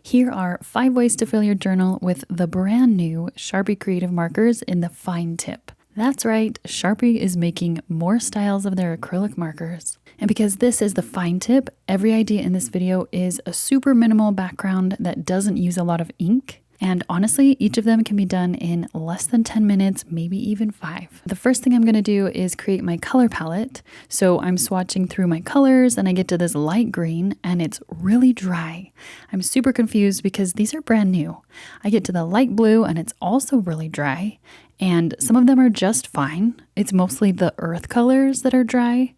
Here are 5 ways to fill your journal with the brand new Sharpie Creative Markers in the fine tip. That's right, Sharpie is making more styles of their acrylic markers. And because this is the fine tip, every idea in this video is a super minimal background that doesn't use a lot of ink. And honestly, each of them can be done in less than 10 minutes, maybe even 5. The first thing I'm going to do is create my color palette. So I'm swatching through my colors and I get to this light green and it's really dry. I'm super confused because these are brand new. I get to the light blue and it's also really dry. And some of them are just fine. It's mostly the earth colors that are dry.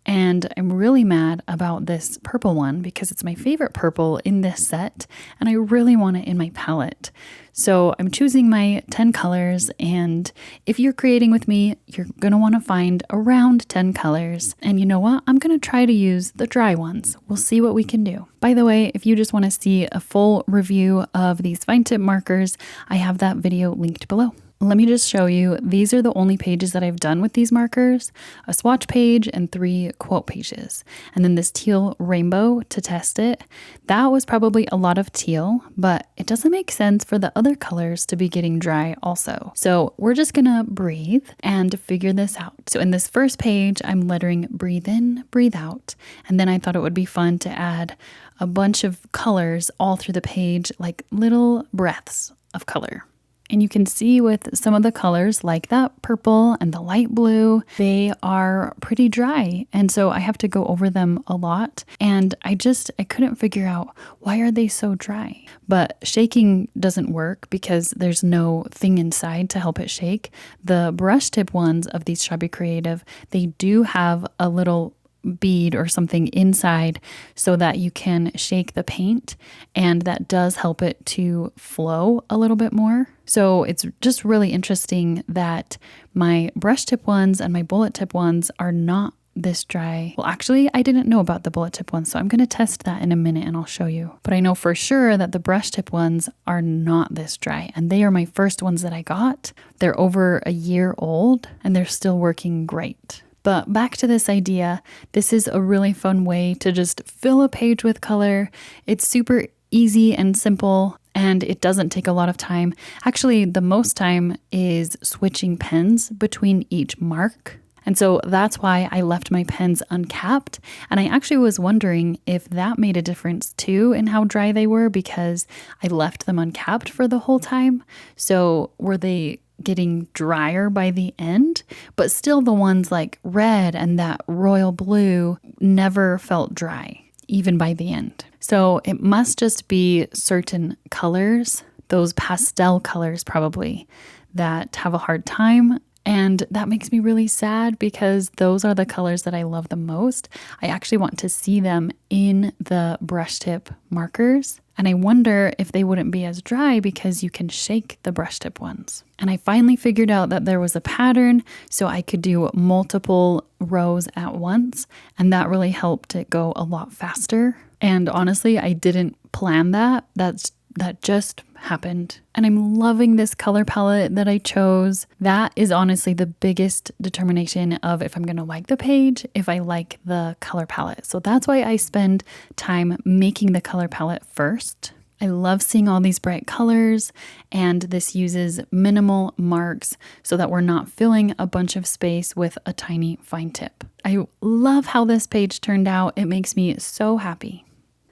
And I'm really mad about this purple one because it's my favorite purple in this set and I really want it in my palette. So I'm choosing my 10 colors, and if you're creating with me, you're going to want to find around 10 colors. And you know what? I'm going to try to use the dry ones. We'll see what we can do. By the way, if you just want to see a full review of these fine tip markers, I have that video linked below. Let me just show you, these are the only pages that I've done with these markers, a swatch page and 3 quote pages. And then this teal rainbow to test it. That was probably a lot of teal, but it doesn't make sense for the other colors to be getting dry also. So we're just gonna breathe and figure this out. So in this first page, I'm lettering breathe in, breathe out. And then I thought it would be fun to add a bunch of colors all through the page, like little breaths of color. And you can see with some of the colors like that purple and the light blue, they are pretty dry. And so I have to go over them a lot. And I couldn't figure out, why are they so dry? But shaking doesn't work because there's no thing inside to help it shake. The brush tip ones of these Sharpie Creative, they do have a little bead or something inside so that you can shake the paint, and that does help it to flow a little bit more. So it's just really interesting that my brush tip ones and my bullet tip ones are not this dry. Well, actually, I didn't know about the bullet tip ones, so I'm going to test that in a minute and I'll show you. But I know for sure that the brush tip ones are not this dry, and they are my first ones that I got. They're over a year old and they're still working great. But back to this idea, this is a really fun way to just fill a page with color. It's super easy and simple, and it doesn't take a lot of time. Actually, the most time is switching pens between each mark. And so that's why I left my pens uncapped. And I actually was wondering if that made a difference too in how dry they were, because I left them uncapped for the whole time. So were they getting drier by the end? But still, the ones like red and that royal blue never felt dry, even by the end. So it must just be certain colors, those pastel colors probably, that have a hard time. And that makes me really sad because those are the colors that I love the most. I actually want to see them in the brush tip markers. And I wonder if they wouldn't be as dry because you can shake the brush tip ones. And I finally figured out that there was a pattern so I could do multiple rows at once. And that really helped it go a lot faster. And honestly, I didn't plan that. That just happened. And I'm loving this color palette that I chose. That is honestly the biggest determination of if I'm going to like the page, if I like the color palette. So that's why I spend time making the color palette first. I love seeing all these bright colors, and this uses minimal marks so that we're not filling a bunch of space with a tiny fine tip. I love how this page turned out. It makes me so happy.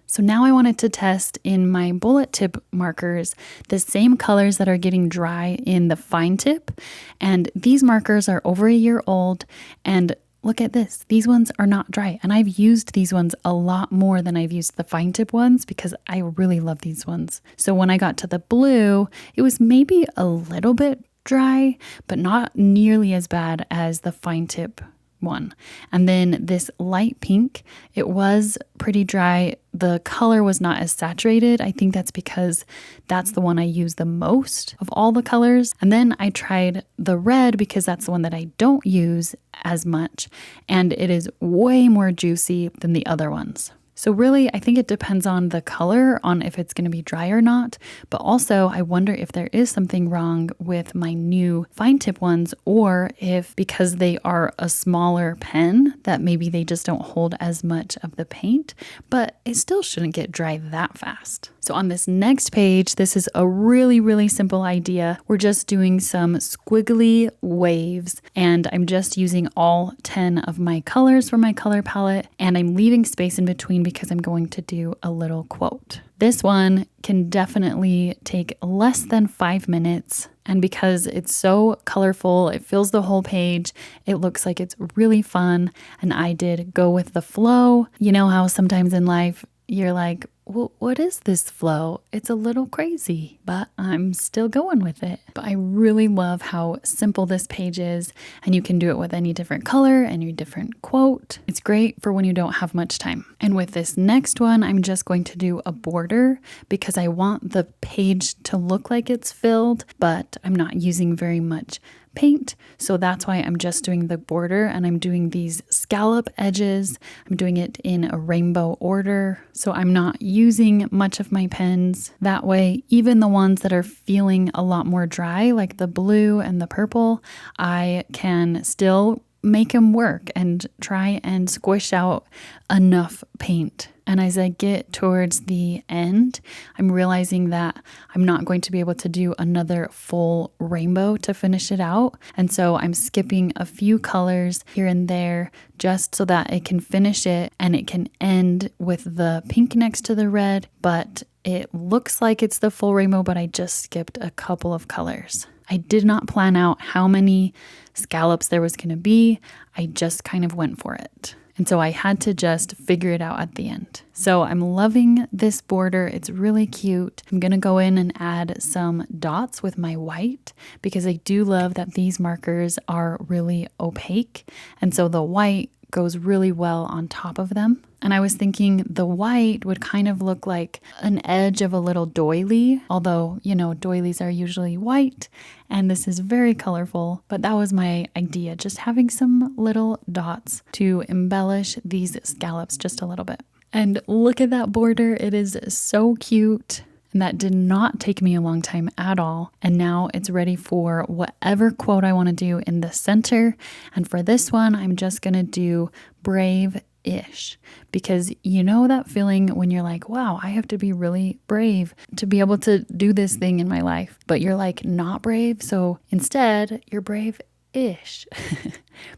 So now I wanted to test in my bullet tip markers the same colors that are getting dry in the fine tip. And these markers are over a year old, and look at this. These ones are not dry. And I've used these ones a lot more than I've used the fine tip ones because I really love these ones. So when I got to the blue, it was maybe a little bit dry, but not nearly as bad as the fine tip one. And then this light pink, it was pretty dry. The color was not as saturated. I think that's because that's the one I use the most of all the colors. And then I tried the red because that's the one that I don't use as much, and it is way more juicy than the other ones. So really, I think it depends on the color, on if it's going to be dry or not. But also, I wonder if there is something wrong with my new fine tip ones, or if because they are a smaller pen, that maybe they just don't hold as much of the paint, but it still shouldn't get dry that fast. So on this next page, this is a really, really simple idea. We're just doing some squiggly waves, and I'm just using all 10 of my colors for my color palette, and I'm leaving space in between because I'm going to do a little quote. This one can definitely take less than 5 minutes. And because it's so colorful, it fills the whole page. It looks like it's really fun. And I did go with the flow. You know how sometimes in life you're like, well, what is this flow? It's a little crazy, but I'm still going with it. But I really love how simple this page is, and you can do it with any different color, any different quote. It's great for when you don't have much time. And with this next one, I'm just going to do a border because I want the page to look like it's filled, but I'm not using very much paint. So that's why I'm just doing the border, and I'm doing these scallop edges. I'm doing it in a rainbow order. So I'm not using much of my pens. That way, even the ones that are feeling a lot more dry, like the blue and the purple, I can still make them work and try and squish out enough paint. And as I get towards the end, I'm realizing that I'm not going to be able to do another full rainbow to finish it out. And so I'm skipping a few colors here and there just so that it can finish it and it can end with the pink next to the red. But it looks like it's the full rainbow, but I just skipped a couple of colors. I did not plan out how many scallops there was going to be. I just kind of went for it. And so I had to just figure it out at the end. So I'm loving this border. It's really cute. I'm going to go in and add some dots with my white because I do love that these markers are really opaque. And so the white goes really well on top of them. And I was thinking the white would kind of look like an edge of a little doily, although, you know, doilies are usually white and this is very colorful. But that was my idea, just having some little dots to embellish these scallops just a little bit. And look at that border. It is so cute. And that did not take me a long time at all. And now it's ready for whatever quote I want to do in the center. And for this one, I'm just going to do brave-ish. Because you know that feeling when you're like, wow, I have to be really brave to be able to do this thing in my life. But you're like not brave. So instead, you're brave-ish.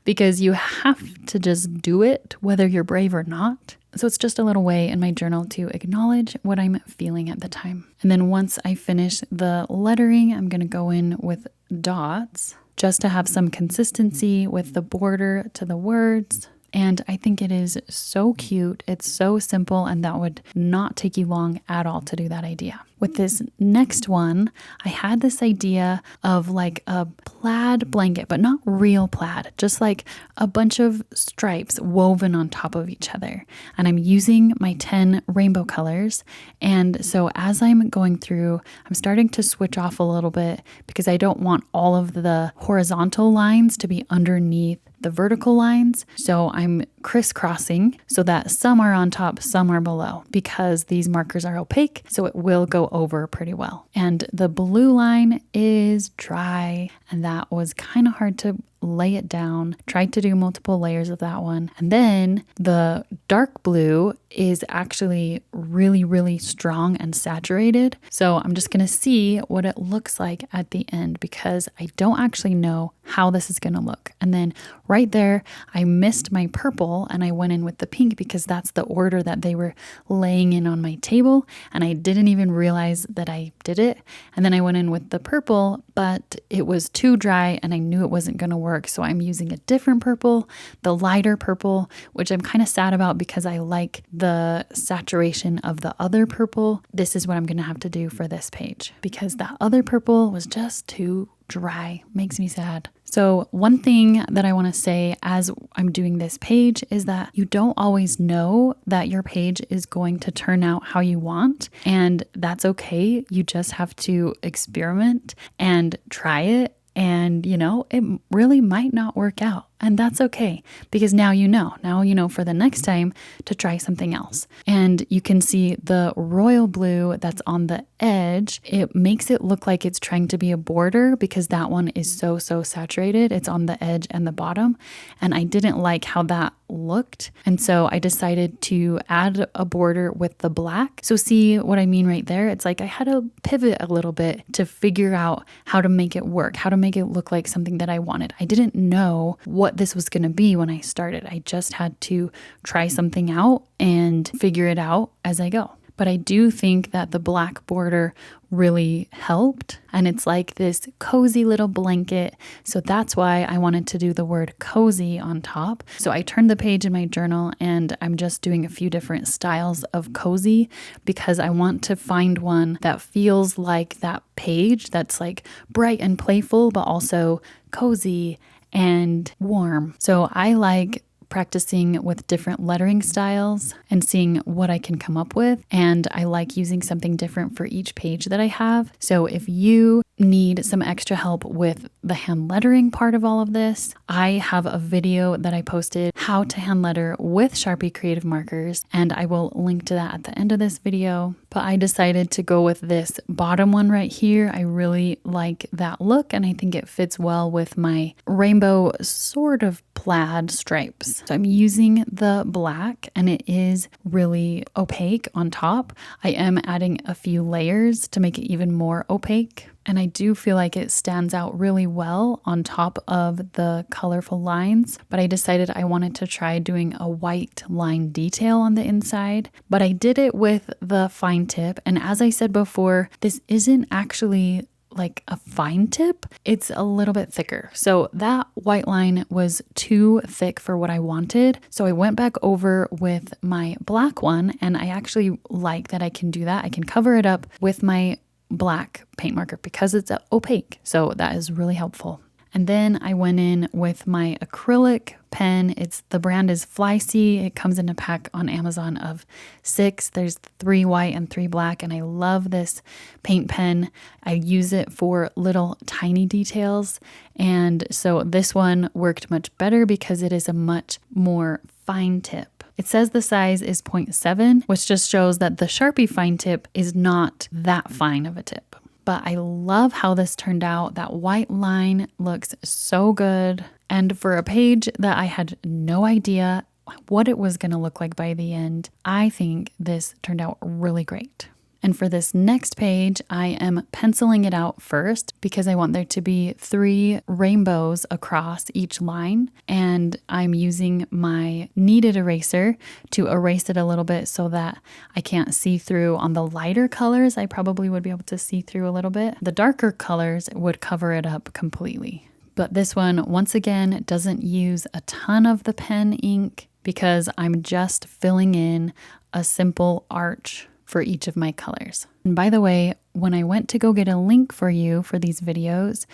Because you have to just do it, whether you're brave or not. So it's just a little way in my journal to acknowledge what I'm feeling at the time. And then once I finish the lettering, I'm going to go in with dots just to have some consistency with the border to the words. And I think it is so cute. It's so simple, and that would not take you long at all to do that idea. With this next one, I had this idea of like a plaid blanket, but not real plaid, just like a bunch of stripes woven on top of each other. And I'm using my 10 rainbow colors. And so as I'm going through, I'm starting to switch off a little bit because I don't want all of the horizontal lines to be underneath the vertical lines. So I'm crisscrossing so that some are on top, some are below, because these markers are opaque, so it will go over pretty well. And the blue line is dry, and that was kind of hard to lay it down. Tried to do multiple layers of that one. And then the dark blue is actually really, really strong and saturated. So I'm just going to see what it looks like at the end because I don't actually know how this is going to look. And then right there, I missed my purple and I went in with the pink because that's the order that they were laying in on my table. And I didn't even realize that I did it. And then I went in with the purple, but it was too dry and I knew it wasn't going to work. So I'm using a different purple, the lighter purple, which I'm kind of sad about because I like the saturation of the other purple. This is what I'm going to have to do for this page because that other purple was just too dry. Makes me sad. So one thing that I want to say as I'm doing this page is that you don't always know that your page is going to turn out how you want, and that's okay. You just have to experiment and try it. And, you know, it really might not work out. And that's okay, because now you know for the next time to try something else. And you can see the royal blue that's on the edge. It makes it look like it's trying to be a border because that one is so saturated. It's on the edge and the bottom. And I didn't like how that looked. And so I decided to add a border with the black. So see what I mean right there? It's like I had to pivot a little bit to figure out how to make it work, how to make it look like something that I wanted. I didn't know what this was going to be when I started. I just had to try something out and figure it out as I go. But I do think that the black border really helped. And it's like this cozy little blanket. So that's why I wanted to do the word cozy on top. So I turned the page in my journal and I'm just doing a few different styles of cozy because I want to find one that feels like that page that's like bright and playful, but also cozy and warm. So I like practicing with different lettering styles and seeing what I can come up with. And I like using something different for each page that I have. So if you need some extra help with the hand lettering part of all of this, I have a video that I posted how to hand letter with Sharpie creative markers, and I will link to that at the end of this video. But I decided to go with this bottom one right here. I really like that look and I think it fits well with my rainbow sort of plaid stripes. So I'm using the black and it is really opaque on top. I am adding a few layers to make it even more opaque. And I do feel like it stands out really well on top of the colorful lines, but I decided I wanted to try doing a white line detail on the inside, but I did it with the fine tip. And as I said before, this isn't actually like a fine tip, it's a little bit thicker. So that white line was too thick for what I wanted. So I went back over with my black one, and I actually like that I can do that. I can cover it up with my black paint marker because it's opaque. So that is really helpful. And then I went in with my acrylic pen. The brand is Flycy. It comes in a pack on Amazon of 6. There's 3 white and 3 black. And I love this paint pen. I use it for little tiny details. And so this one worked much better because it is a much more fine tip. It says the size is 0.7, which just shows that the Sharpie fine tip is not that fine of a tip. But I love how this turned out. That white line looks so good. And for a page that I had no idea what it was going to look like by the end, I think this turned out really great. And for this next page, I am penciling it out first because I want there to be 3 rainbows across each line. And I'm using my kneaded eraser to erase it a little bit so that I can't see through. On the lighter colors, I probably would be able to see through a little bit. The darker colors would cover it up completely. But this one, once again, doesn't use a ton of the pen ink because I'm just filling in a simple arch for each of my colors. And by the way, when I went to go get a link for you for these videos,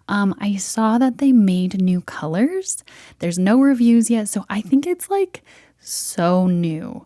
I saw that they made new colors. There's no reviews yet, so I think it's like so new,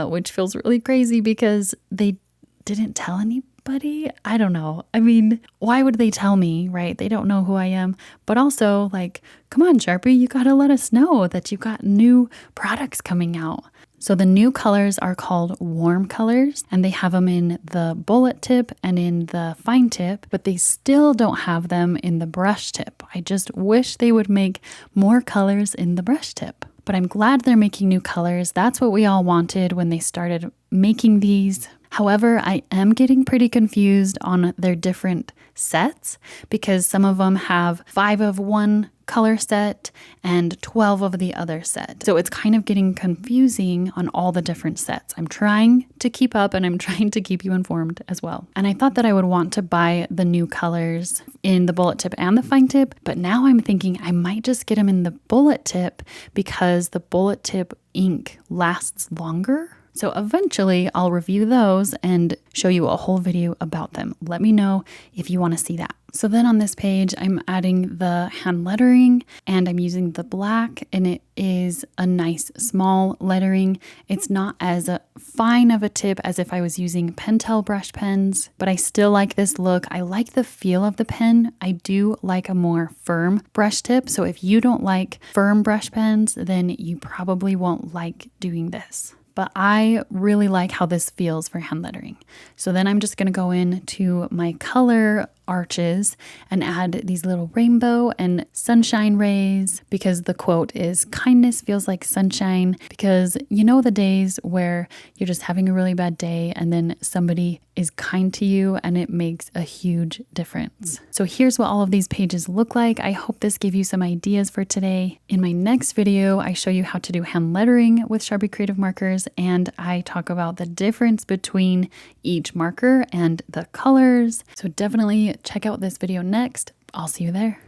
which feels really crazy because they didn't tell anybody. I don't know. I mean, why would they tell me, right? They don't know who I am. But also, like, come on, Sharpie, you gotta let us know that you've got new products coming out. So the new colors are called warm colors, and they have them in the bullet tip and in the fine tip, but they still don't have them in the brush tip. I just wish they would make more colors in the brush tip. But I'm glad they're making new colors. That's what we all wanted when they started making these. However, I am getting pretty confused on their different sets because some of them have 5 of one color set and 12 of the other set. So it's kind of getting confusing on all the different sets. I'm trying to keep up and I'm trying to keep you informed as well. And I thought that I would want to buy the new colors in the bullet tip and the fine tip, but now I'm thinking I might just get them in the bullet tip because the bullet tip ink lasts longer. So eventually I'll review those and show you a whole video about them. Let me know if you want to see that. So then on this page, I'm adding the hand lettering and I'm using the black, and it is a nice small lettering. It's not as fine of a tip as if I was using Pentel brush pens, but I still like this look. I like the feel of the pen. I do like a more firm brush tip. So if you don't like firm brush pens, then you probably won't like doing this. But I really like how this feels for hand lettering. So then I'm just going to go into my color arches and add these little rainbow and sunshine rays, because the quote is kindness feels like sunshine, because you know the days where you're just having a really bad day and then somebody is kind to you and it makes a huge difference. So here's what all of these pages look like. I hope this gave you some ideas for today. In my next video, I show you how to do hand lettering with Sharpie Creative Markers, and I talk about the difference between each marker and the colors. So definitely check out this video next. I'll see you there.